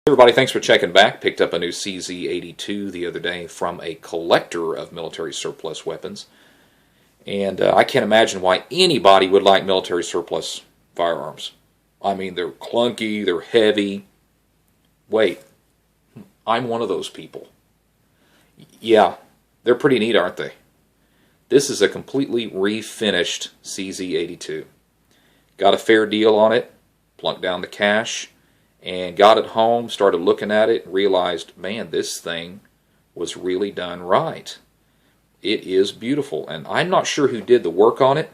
Everybody, thanks for checking back. Picked up a new CZ82 the other day from a collector of military surplus weapons. And I can't imagine why anybody would like military surplus firearms. I mean, they're clunky, they're heavy. Wait, I'm one of those people. Yeah, they're pretty neat, aren't they? This is a completely refinished CZ82. Got a fair deal on it, plunked down the cash, and got it home, started looking at it, and realized, man, this thing was really done right. It is beautiful, and I'm not sure who did the work on it,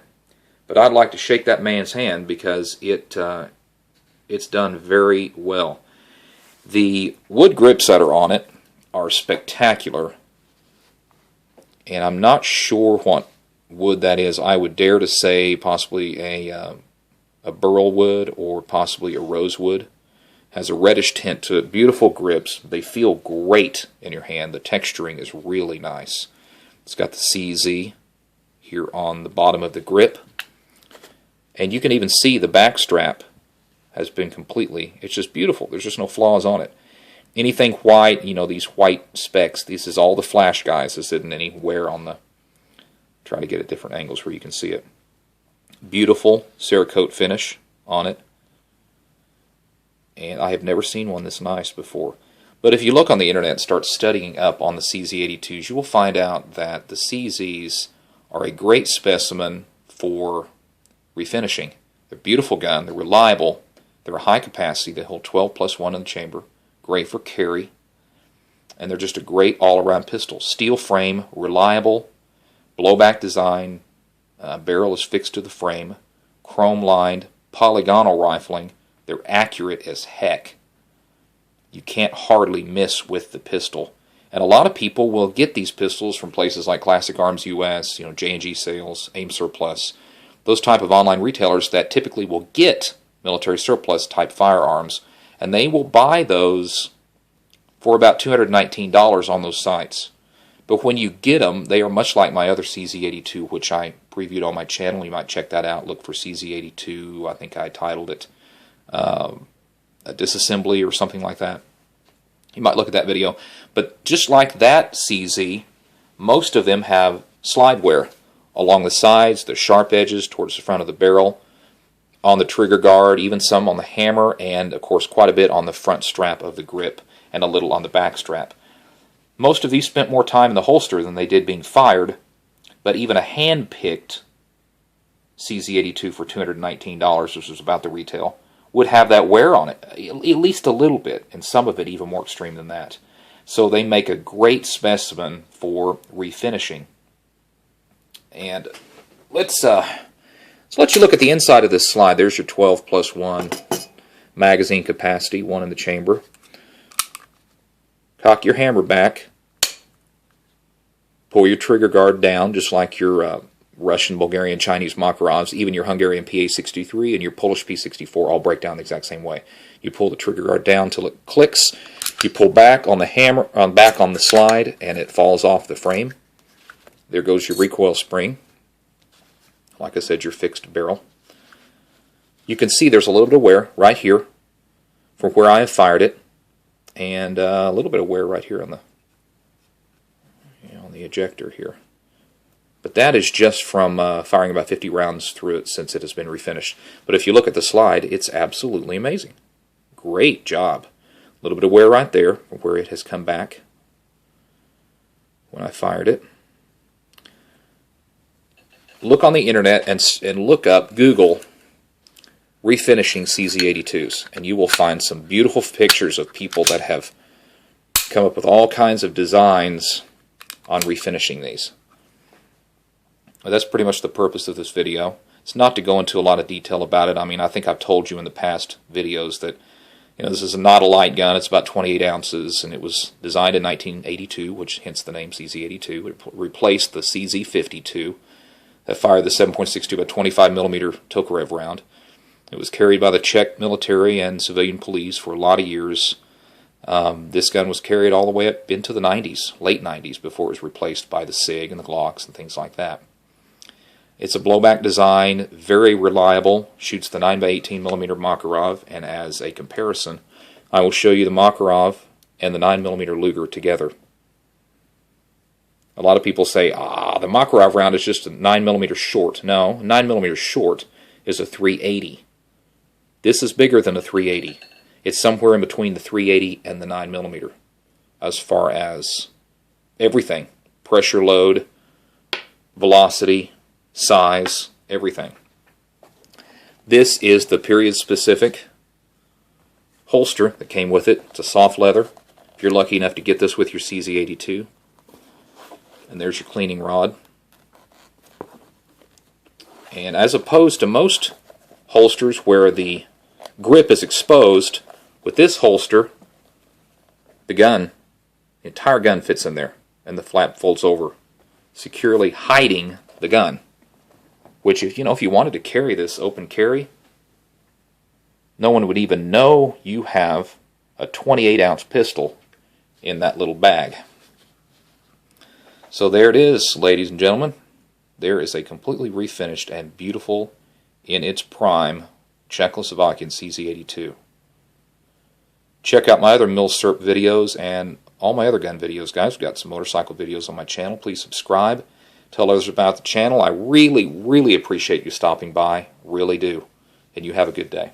but I'd like to shake that man's hand because it's done very well. The wood grips that are on it are spectacular, and I'm not sure what wood that is. I would dare to say possibly a burl wood or possibly a rosewood. Has a reddish tint to it. Beautiful grips. They feel great in your hand. The texturing is really nice. It's got the CZ here on the bottom of the grip. And you can even see the back strap has been completely, it's just beautiful. There's just no flaws on it. Anything white, you know, these white specks, this is all the flash guys. This isn't any wear on the, try to get at different angles where you can see it. Beautiful Cerakote finish on it. And I have never seen one this nice before. But if you look on the internet and start studying up on the CZ82s, you will find out that the CZs are a great specimen for refinishing. They're a beautiful gun, they're reliable, they're a high capacity, they hold 12+1 in the chamber, great for carry, and they're just a great all-around pistol. Steel frame, reliable, blowback design, barrel is fixed to the frame, chrome-lined, polygonal rifling. They're accurate as heck. You can't hardly miss with the pistol. And a lot of people will get these pistols from places like Classic Arms US, you know, J&G Sales, AIM Surplus, those type of online retailers that typically will get military surplus type firearms, and they will buy those for about $219 on those sites. But when you get them, they are much like my other CZ82, which I previewed on my channel. You might check that out. Look for CZ82. I think I titled it a disassembly or something like that. You might look at that video. But just like that CZ, most of them have slide wear along the sides, the sharp edges towards the front of the barrel, on the trigger guard, even some on the hammer, and of course quite a bit on the front strap of the grip and a little on the back strap. Most of these spent more time in the holster than they did being fired, but even a hand-picked CZ82 for $219, which was about the retail, would have that wear on it, at least a little bit, and some of it even more extreme than that. So they make a great specimen for refinishing. And let's let you look at the inside of this slide. There's your 12+1 magazine capacity, one in the chamber. Cock your hammer back. Pull your trigger guard down, just like your Russian, Bulgarian, Chinese Makarovs, even your Hungarian PA-63 and your Polish P-64 all break down the exact same way. You pull the trigger guard down until it clicks. You pull back on the hammer, back on the slide, and it falls off the frame. There goes your recoil spring. Like I said, your fixed barrel. You can see there's a little bit of wear right here from where I have fired it, and a little bit of wear right here on the ejector here. But that is just from firing about 50 rounds through it since it has been refinished. But if you look at the slide, it's absolutely amazing. Great job. A little bit of wear right there from where it has come back when I fired it. Look on the internet and look up, Google, refinishing CZ82s, and you will find some beautiful pictures of people that have come up with all kinds of designs on refinishing these. Well, that's pretty much the purpose of this video. It's not to go into a lot of detail about it. I mean, I think I've told you in the past videos that, you know, this is not a light gun. It's about 28 ounces, and it was designed in 1982, which hence the name CZ82. It replaced the CZ52 that fired the 7.62 by 25 millimeter Tokarev round. It was carried by the Czech military and civilian police for a lot of years. This gun was carried all the way up into the 90s, late 90s, before it was replaced by the SIG and the Glocks and things like that. It's a blowback design, very reliable, shoots the 9x18 millimeter Makarov, and as a comparison, I will show you the Makarov and the 9mm Luger together. A lot of people say, the Makarov round is just a 9mm short. No, 9mm short is a 380. This is bigger than a 380. It's somewhere in between the 380 and the 9mm as far as everything. Pressure load, velocity, size, everything. This is the period-specific holster that came with it. It's a soft leather. If you're lucky enough to get this with your CZ82. And there's your cleaning rod. And as opposed to most holsters where the grip is exposed, with this holster, the entire gun fits in there, and the flap folds over, securely hiding the gun. Which, if you wanted to carry this open carry, no one would even know you have a 28-ounce pistol in that little bag. So there it is, ladies and gentlemen. There is a completely refinished and beautiful, in its prime, Czechoslovakian CZ82. Check out my other Milsurp videos and all my other gun videos, guys. We've got some motorcycle videos on my channel. Please subscribe. Tell others about the channel. I really, really appreciate you stopping by. Really do. And you have a good day.